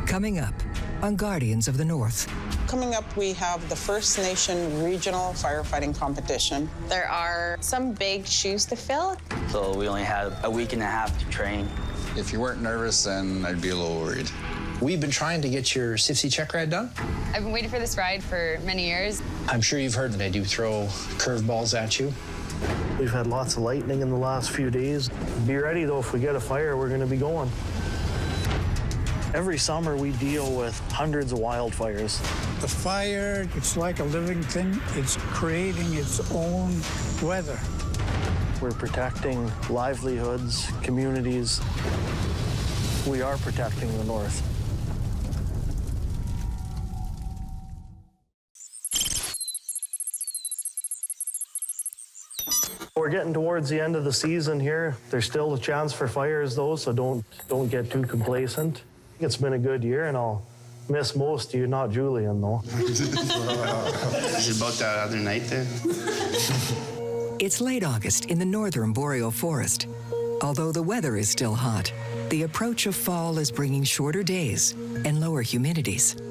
Coming up on Guardians of the North. Coming up, we have the First Nation Regional Firefighting competition. There are some big shoes to fill. So we only had a week and a half to train. If you weren't nervous, then I'd be a little worried. We've been trying to get your CIFC check ride done. I've been waiting for this ride for many years. I'm sure you've heard that I do throw curveballs at you. We've had lots of lightning in the last few days. Be ready, though, if we get a fire, we're going to be going. Every summer, we deal with hundreds of wildfires. The fire, it's like a living thing. It's creating its own weather. We're protecting livelihoods, communities. We are protecting the North. We're getting towards the end of the season here. There's still a chance for fires, though, so don't get too complacent. It's been a good year, and I'll miss most of you, not Julian, though. Is it about that other night then? It's late August in the northern boreal forest. Although the weather is still hot, the approach of fall is bringing shorter days and lower humidities.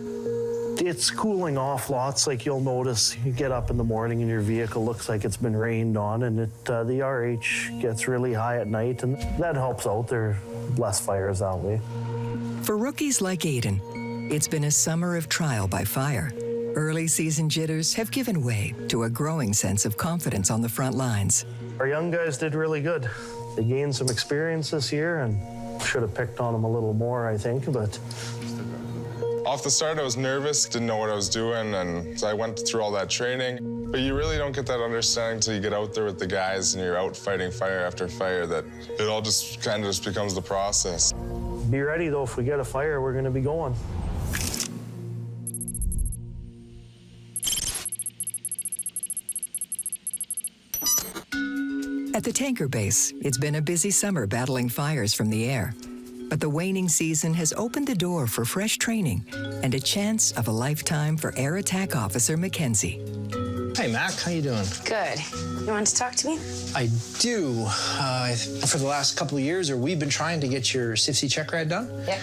It's cooling off lots, like you'll notice. You get up in the morning and your vehicle looks like it's been rained on, and the RH gets really high at night, and that helps out. There are less fires that way. For rookies like Aiden, it's been a summer of trial by fire. Early season jitters have given way to a growing sense of confidence on the front lines. Our young guys did really good. They gained some experience this year, and should have picked on them a little more, I think, but... Off the start, I was nervous, didn't know what I was doing, and so I went through all that training. But you really don't get that understanding until you get out there with the guys and you're out fighting fire after fire, that it all just kind of just becomes the process. Be ready, though, if we get a fire, we're going to be going. At the tanker base, it's been a busy summer battling fires from the air. But the waning season has opened the door for fresh training and a chance of a lifetime for Air Attack Officer Mackenzie. Hey, Mac, how you doing? Good. You want to talk to me? I do. For the last couple of years, we've been trying to get your CIFC check ride done. Yeah.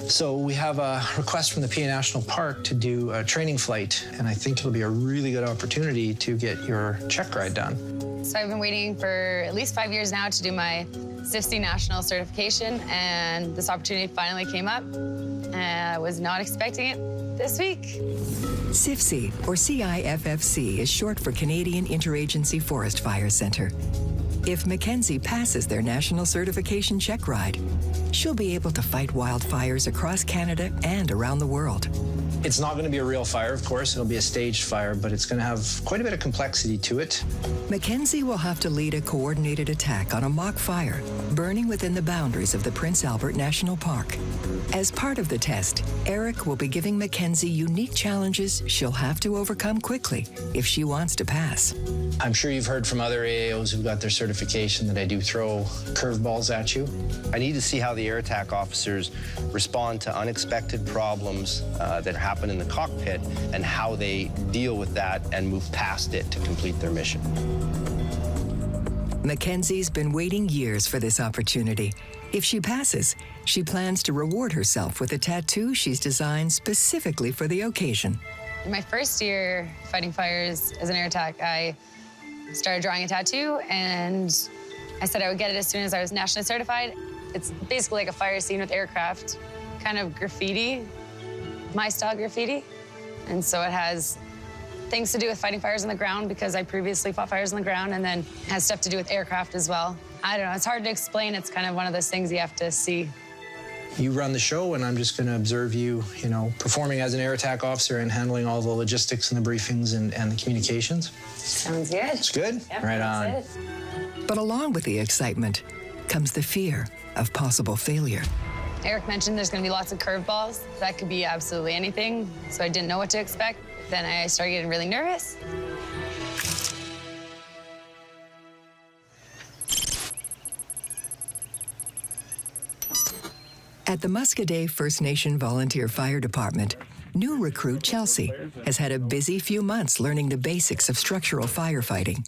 So we have a request from the PA National Park to do a training flight, and I think it'll be a really good opportunity to get your check ride done. So I've been waiting for at least 5 years now to do my CIFC national certification, and this opportunity finally came up, and I was not expecting it this week. CIFC, or CIFFC, is short for Canadian Interagency Forest Fire Centre. If Mackenzie passes their national certification check ride, she'll be able to fight wildfires across Canada and around the world. It's not going to be a real fire, of course. It'll be a staged fire, but it's going to have quite a bit of complexity to it. Mackenzie will have to lead a coordinated attack on a mock fire burning within the boundaries of the Prince Albert National Park. As part of the test, Eric will be giving Mackenzie unique challenges she'll have to overcome quickly if she wants to pass. I'm sure you've heard from other AAOs who've got their certification that I do throw curveballs at you. I need to see how the air attack officers respond to unexpected problems that happen in the cockpit and how they deal with that and move past it to complete their mission. Mackenzie's been waiting years for this opportunity. If she passes, she plans to reward herself with a tattoo she's designed specifically for the occasion. In my first year fighting fires as an air attack, I started drawing a tattoo, and I said I would get it as soon as I was nationally certified. It's basically like a fire scene with aircraft, kind of graffiti, my style graffiti. And so it has things to do with fighting fires on the ground because I previously fought fires on the ground, and then has stuff to do with aircraft as well. I don't know, it's hard to explain. It's kind of one of those things you have to see. You run the show, and I'm just going to observe you, performing as an air attack officer and handling all the logistics and the briefings and the communications. Sounds good. It's good? Yep, right on. it. But along with the excitement comes the fear of possible failure. Eric mentioned there's going to be lots of curveballs. That could be absolutely anything, so I didn't know what to expect. Then I started getting really nervous. At the Muskoday First Nation Volunteer Fire Department, new recruit Chelsea has had a busy few months learning the basics of structural firefighting.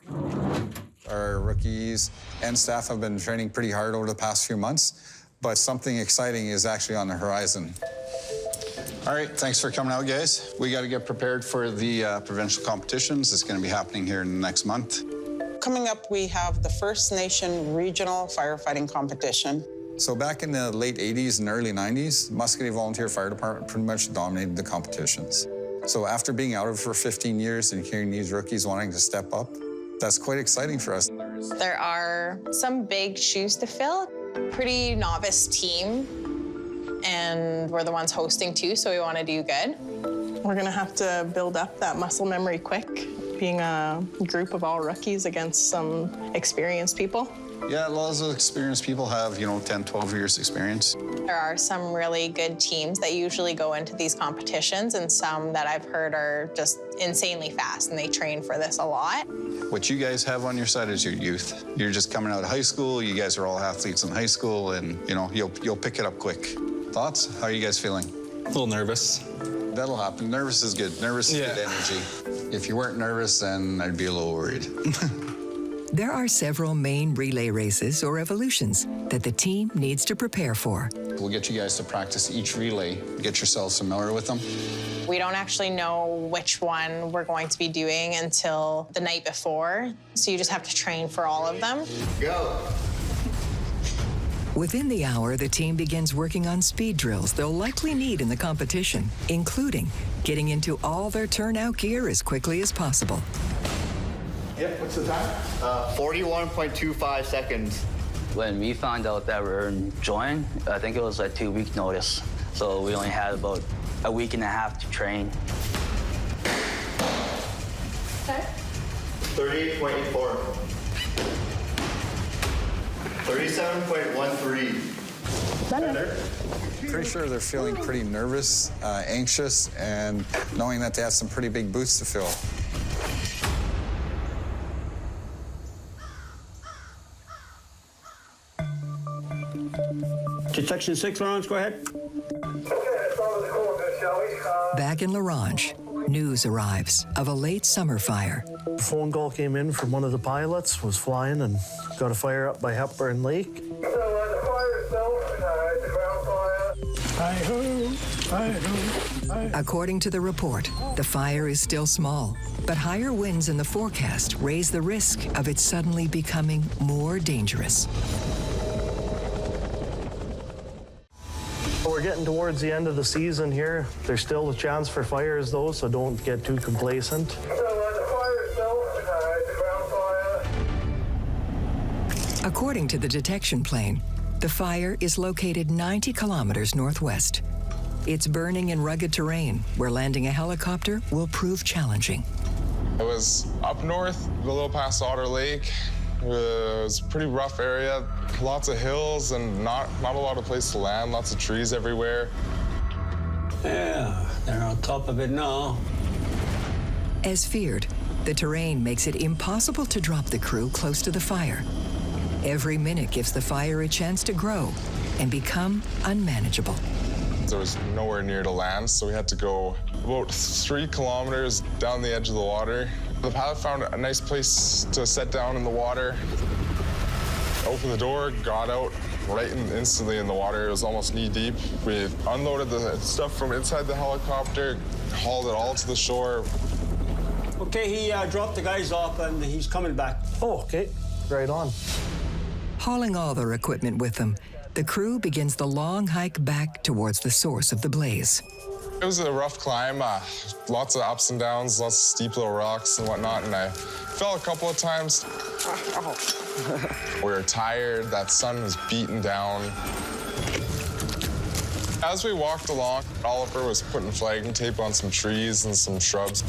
Our rookies and staff have been training pretty hard over the past few months, but something exciting is actually on the horizon. All right, thanks for coming out, guys. We got to get prepared for the provincial competitions. It's going to be happening here in the next month. Coming up, we have the First Nation Regional Firefighting competition. So back in the late 80s and early 90s, Muskoday Volunteer Fire Department pretty much dominated the competitions. So after being out of it for 15 years and hearing these rookies wanting to step up, that's quite exciting for us. There are some big shoes to fill. Pretty novice team, and we're the ones hosting too, so we want to do good. We're gonna have to build up that muscle memory quick, being a group of all rookies against some experienced people. Yeah, a lot of those experienced people have, 10, 12 years experience. There are some really good teams that usually go into these competitions, and some that I've heard are just insanely fast, and they train for this a lot. What you guys have on your side is your youth. You're just coming out of high school. You guys are all athletes in high school, and, you'll pick it up quick. Thoughts? How are you guys feeling? A little nervous. That'll happen. Nervous is good. Nervous is good energy. If you weren't nervous, then I'd be a little worried. There are several main relay races or evolutions that the team needs to prepare for. We'll get you guys to practice each relay, get yourselves familiar with them. We don't actually know which one we're going to be doing until the night before, so you just have to train for all of them. Go. Within the hour, the team begins working on speed drills they'll likely need in the competition, including getting into all their turnout gear as quickly as possible. Yep, what's the time? 41.25 seconds. When we found out that we were joining, I think it was a 2-week notice. So we only had about a week and a half to train. 38.84. 37.13. Better. Pretty sure they're feeling pretty nervous, anxious, and knowing that they have some pretty big boots to fill. Section 6, Lawrence, go ahead. Back in La Ronge, news arrives of a late summer fire. A phone call came in from one of the pilots, was flying and got a fire up by Hepburn Lake. The fire itself, it's a ground fire. Hi-ho, hi-ho. According to the report, the fire is still small, but higher winds in the forecast raise the risk of it suddenly becoming more dangerous. We're getting towards the end of the season here. There's still a chance for fires though, so don't get too complacent. The fire itself, it's a ground fire. According to the detection plane, the fire is located 90 kilometers northwest. It's burning in rugged terrain where landing a helicopter will prove challenging. It was up north, a little past Otter Lake. It was a pretty rough area, lots of hills and not a lot of place to land, lots of trees everywhere. Yeah, they're on top of it now. As feared, the terrain makes it impossible to drop the crew close to the fire. Every minute gives the fire a chance to grow and become unmanageable. There was nowhere near to land, so we had to go about 3 kilometers down the edge of the water. The pilot found a nice place to set down in the water. Opened the door, got out instantly in the water. It was almost knee deep. We unloaded the stuff from inside the helicopter, hauled it all to the shore. Okay, he dropped the guys off and he's coming back. Oh, okay, right on. Hauling all their equipment with them, the crew begins the long hike back towards the source of the blaze. It was a rough climb, lots of ups and downs, lots of steep little rocks and whatnot, and I fell a couple of times. We were tired, that sun was beating down. As we walked along, Oliver was putting flagging tape on some trees and some shrubs.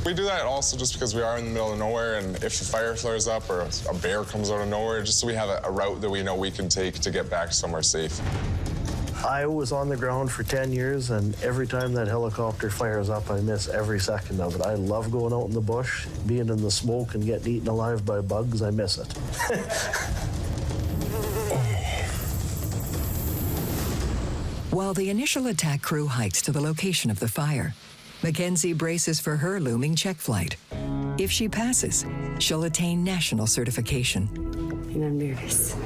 We do that also just because we are in the middle of nowhere, and if a fire flares up or a bear comes out of nowhere, just so we have a route that we know we can take to get back somewhere safe. I was on the ground for 10 years, and every time that helicopter fires up, I miss every second of it. I love going out in the bush, being in the smoke and getting eaten alive by bugs. I miss it. While the initial attack crew hikes to the location of the fire, Mackenzie braces for her looming check flight. If she passes, she'll attain national certification. And I'm nervous.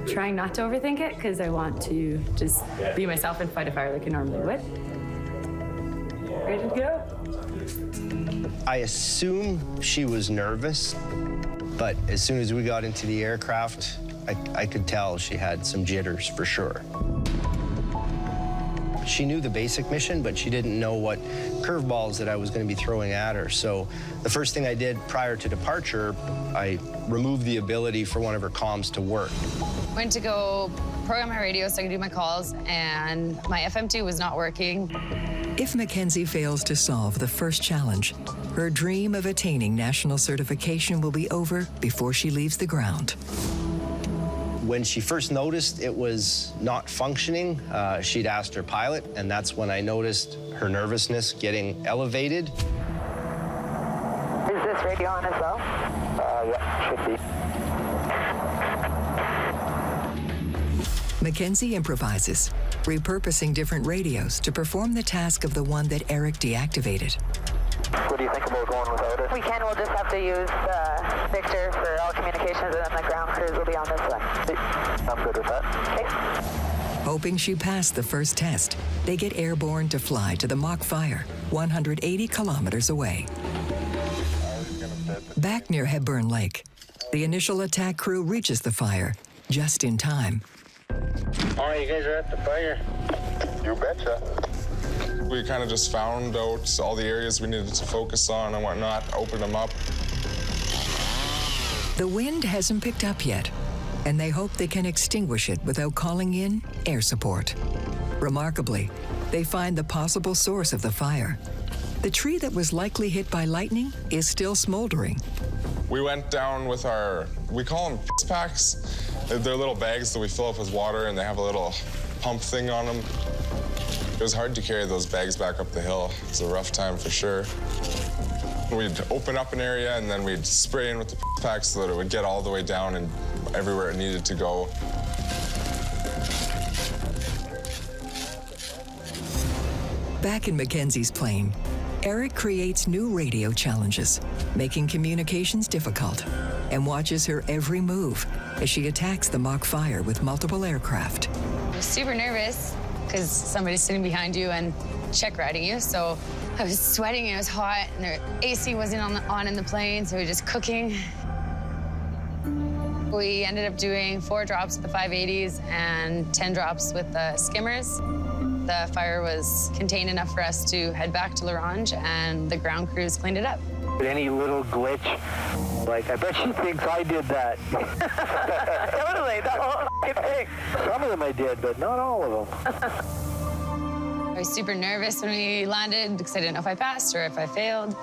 trying not to overthink it because I want to just be myself and fight a fire like I normally would. Ready to go? I assume she was nervous, but as soon as we got into the aircraft, I could tell she had some jitters for sure. She knew the basic mission, but she didn't know what curveballs that I was going to be throwing at her. So the first thing I did prior to departure, I removed the ability for one of her comms to work. Went to go program my radio so I could do my calls, and my FM2 was not working. If Mackenzie fails to solve the first challenge, her dream of attaining national certification will be over before she leaves the ground. When she first noticed it was not functioning, she'd asked her pilot, and that's when I noticed her nervousness getting elevated. Is this radio on as well? Yeah, should be. Mackenzie improvises, repurposing different radios to perform the task of the one that Eric deactivated. What do you think about going without it? We can. We'll just have to use Victor for all communications, and then the ground crews will be on this one. I'm good with that. Okay. Hoping she passed the first test, they get airborne to fly to the mock fire, 180 kilometers away. Back near Hepburn Lake, the initial attack crew reaches the fire just in time. Oh, you guys are at the fire? You betcha. We kind of just found out all the areas we needed to focus on and whatnot, opened them up. The wind hasn't picked up yet, and they hope they can extinguish it without calling in air support. Remarkably, they find the possible source of the fire. The tree that was likely hit by lightning is still smoldering. We went down with we call them piss packs. They're little bags that we fill up with water, and they have a little pump thing on them. It was hard to carry those bags back up the hill. It was a rough time for sure. We'd open up an area and then we'd spray in with the pack so that it would get all the way down and everywhere it needed to go. Back in Mackenzie's plane, Eric creates new radio challenges, making communications difficult, and watches her every move as she attacks the mock fire with multiple aircraft. I was super nervous because somebody's sitting behind you and check riding you. So I was sweating and it was hot, and the AC wasn't on in the plane, so we were just cooking. We ended up doing 4 drops with the 580s and 10 drops with the skimmers. The fire was contained enough for us to head back to L'Orange, and the ground crews cleaned it up. Any little glitch, like, I bet she thinks I did that. Totally, the whole thing. Some of them I did, but not all of them. I was super nervous when we landed because I didn't know if I passed or if I failed.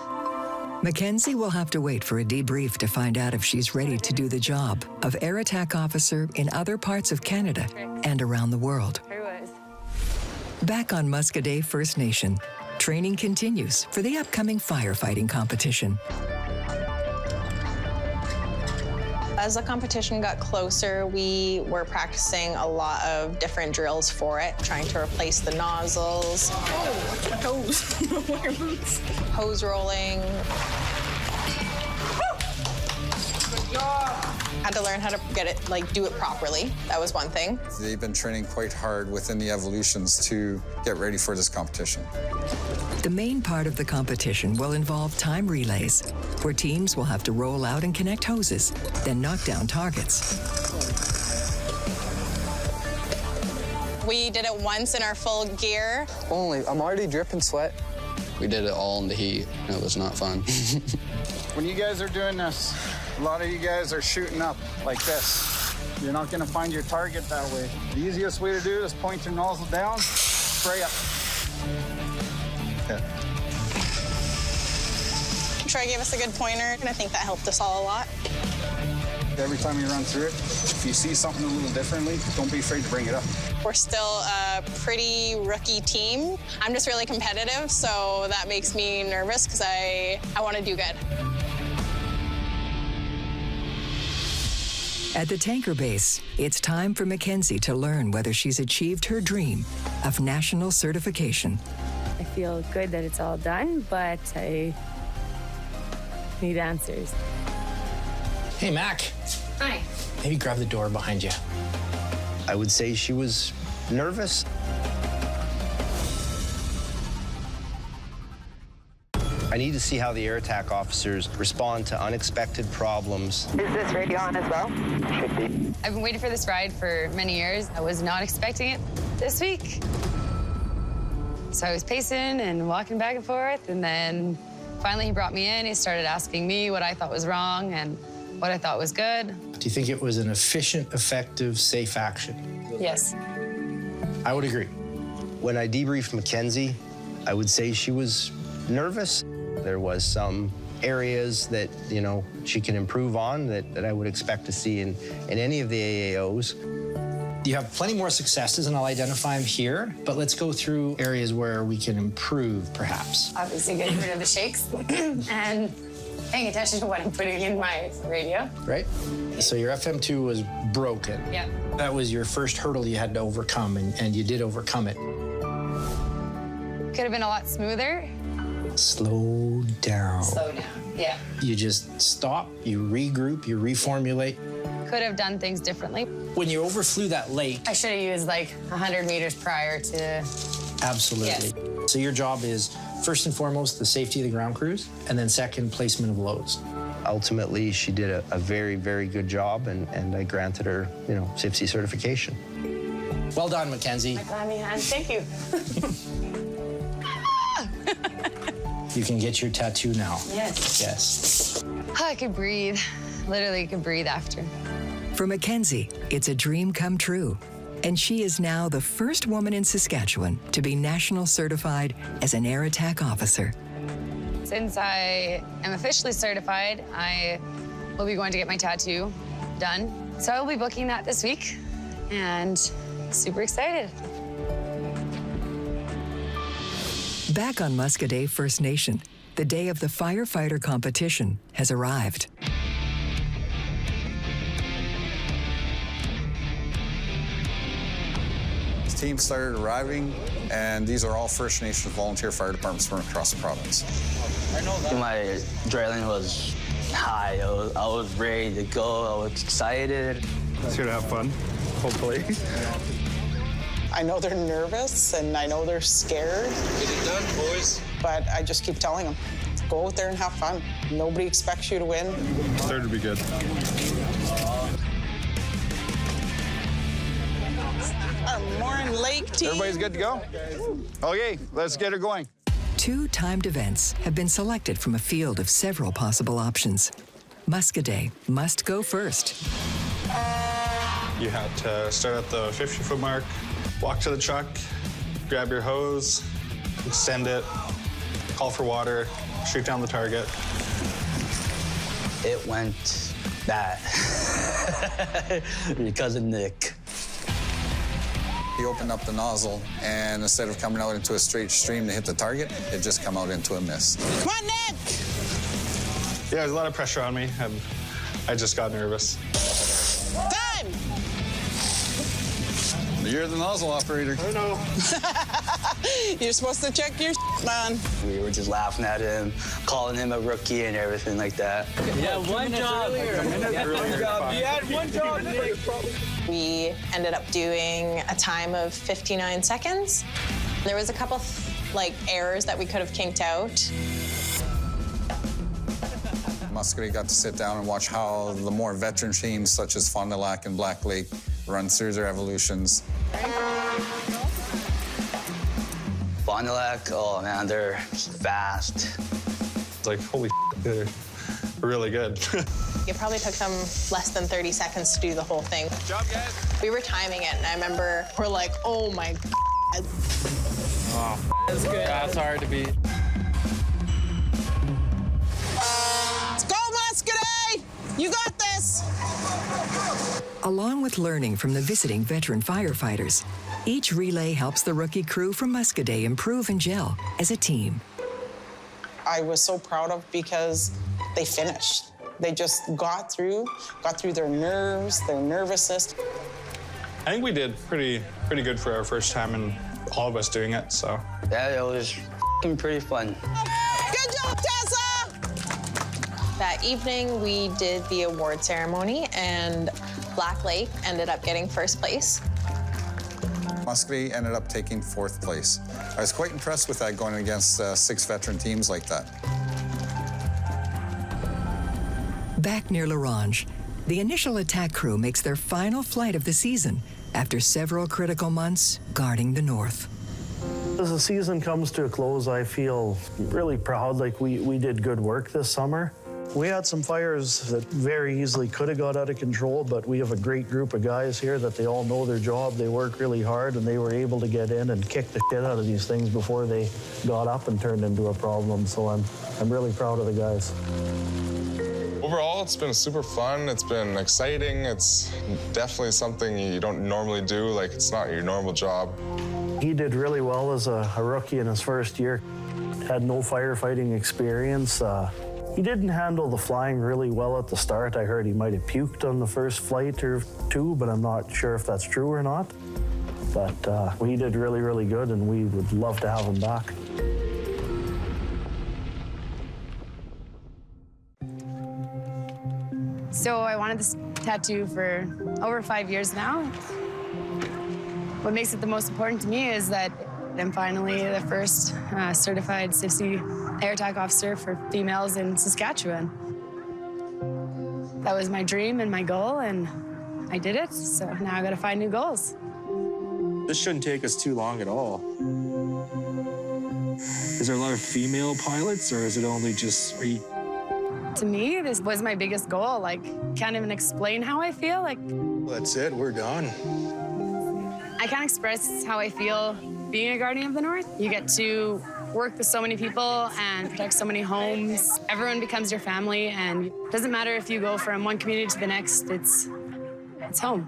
Mackenzie will have to wait for a debrief to find out if she's ready to do the job of air attack officer in other parts of Canada and around the world. Back on Muskoday First Nation, training continues for the upcoming firefighting competition. As the competition got closer, we were practicing a lot of different drills for it, trying to replace the nozzles. Oh, hose. Wear boots. Hose rolling. Good job. Had to learn how to get it, do it properly. That was one thing. They've been training quite hard within the evolutions to get ready for this competition. The main part of the competition will involve time relays, where teams will have to roll out and connect hoses, then knock down targets. We did it once in our full gear. I'm already dripping sweat. We did it all in the heat, and it was not fun. When you guys are doing this, a lot of you guys are shooting up like this. You're not gonna find your target that way. The easiest way to do it is point your nozzle down, spray up. Yeah. Troy gave us a good pointer, and I think that helped us all a lot. Every time you run through it, if you see something a little differently, don't be afraid to bring it up. We're still a pretty rookie team. I'm just really competitive, so that makes me nervous because I want to do good. At the tanker base, it's time for Mackenzie to learn whether she's achieved her dream of national certification. I feel good that it's all done, but I need answers. Hey, Mac. Hi. Maybe grab the door behind you. I would say she was nervous. I need to see how the air attack officers respond to unexpected problems. Is this radio on as well? Should be. I've been waiting for this ride for many years. I was not expecting it this week. So I was pacing and walking back and forth, and then finally he brought me in. He started asking me what I thought was wrong and what I thought was good. Do you think it was an efficient, effective, safe action? Yes. I would agree. When I debriefed Mackenzie, I would say she was nervous. There was some areas that, you know, she can improve on that I would expect to see in any of the AAOs. You have plenty more successes, and I'll identify them here, but let's go through areas where we can improve, perhaps. Obviously getting rid of the shakes and paying attention to what I'm putting in my radio. Right? So your FM2 was broken. Yeah. That was your first hurdle you had to overcome, and you did overcome it. Could have been a lot smoother. Slow down. Slow down, yeah. You just stop, you regroup, you reformulate. Could have done things differently. When you overflew that lake... I should have used like 100 meters prior to... Absolutely. Yes. So your job is, first and foremost, the safety of the ground crews, and then second, placement of loads. Ultimately, she did a very, very good job, and I granted her, you know, SIFC certification. Well done, Mackenzie. Thank you. You can get your tattoo now. Yes. Yes. Oh, I could breathe. Literally could breathe after. For Mackenzie, it's a dream come true. And she is now the first woman in Saskatchewan to be national certified as an air attack officer. Since I am officially certified, I will be going to get my tattoo done. So I will be booking that this week, and super excited. Back on Muskoday First Nation, the day of the Firefighter competition has arrived. Teams started arriving, and these are all First Nation volunteer fire departments from across the province. My adrenaline was high. I was ready to go. I was excited. It's here to have fun, hopefully. I know they're nervous and I know they're scared. Get it done, boys. But I just keep telling them, go out there and have fun. Nobody expects you to win. It's there to be good. Our Morin Lake team. Everybody's good to go? Okay, let's get her going. 2 timed events have been selected from a field of several possible options. Muskoday must go first. You have to start at the 50-foot mark, walk to the truck, grab your hose, extend it, call for water, shoot down the target. It went bad because of Nick. He opened up the nozzle, and instead of coming out into a straight stream to hit the target, it just come out into a mist. Come on, Nick! Yeah, there's a lot of pressure on me, and I just got nervous. Time! You're the nozzle operator. I know. You're supposed to check your man. We were just laughing at him, calling him a rookie and everything like that. Yeah, one job. You had one job, Nick. We ended up doing a time of 59 seconds. There was a couple errors that we could have kinked out. Muskoday got to sit down and watch how the more veteran teams, such as Fond du Lac and Black Lake, run through their evolutions. Fond du Lac, oh man, they're fast. It's like, holy they're really good. It probably took them less than 30 seconds to do the whole thing. Good job, guys. We were timing it, and I remember we're like, oh my God. Oh, that's good. That's hard to beat. Let's go, Muskoday! You got this! Along with learning from the visiting veteran firefighters, each relay helps the rookie crew from Muskoday improve and gel as a team. I was so proud of because they finished. They just got through their nerves, their nervousness. I think we did pretty good for our first time, and all of us doing it, so. Yeah, it was pretty fun. Good job, Tessa! That evening, we did the award ceremony, and Black Lake ended up getting first place. Muskoday ended up taking 4th place. I was quite impressed with that going against 6 veteran teams like that. Back near La Ronge, the initial attack crew makes their final flight of the season after several critical months guarding the north. As the season comes to a close, I feel really proud, like we did good work this summer. We had some fires that very easily could have got out of control, but we have a great group of guys here that they all know their job, they work really hard, and they were able to get in and kick the shit out of these things before they got up and turned into a problem. So I'm really proud of the guys. Overall, it's been super fun. It's been exciting. It's definitely something you don't normally do. Like, it's not your normal job. He did really well as a rookie in his first year. Had no firefighting experience. He didn't handle the flying really well at the start. I heard he might have puked on the first flight or 2, but I'm not sure if that's true or not. But he did really, really good, and we would love to have him back. So I wanted this tattoo for over 5 years now. What makes it the most important to me is that I'm finally the first certified CIFC air attack officer for females in Saskatchewan. That was my dream and my goal, and I did it. So now I gotta find new goals. This shouldn't take us too long at all. Is there a lot of female pilots, or is it only just me? To me, this was my biggest goal. Like, can't even explain how I feel. Like, That's it, we're done. I can't express how I feel being a Guardian of the North. You get to work with so many people and protect so many homes. Everyone becomes your family, and it doesn't matter if you go from one community to the next, it's home.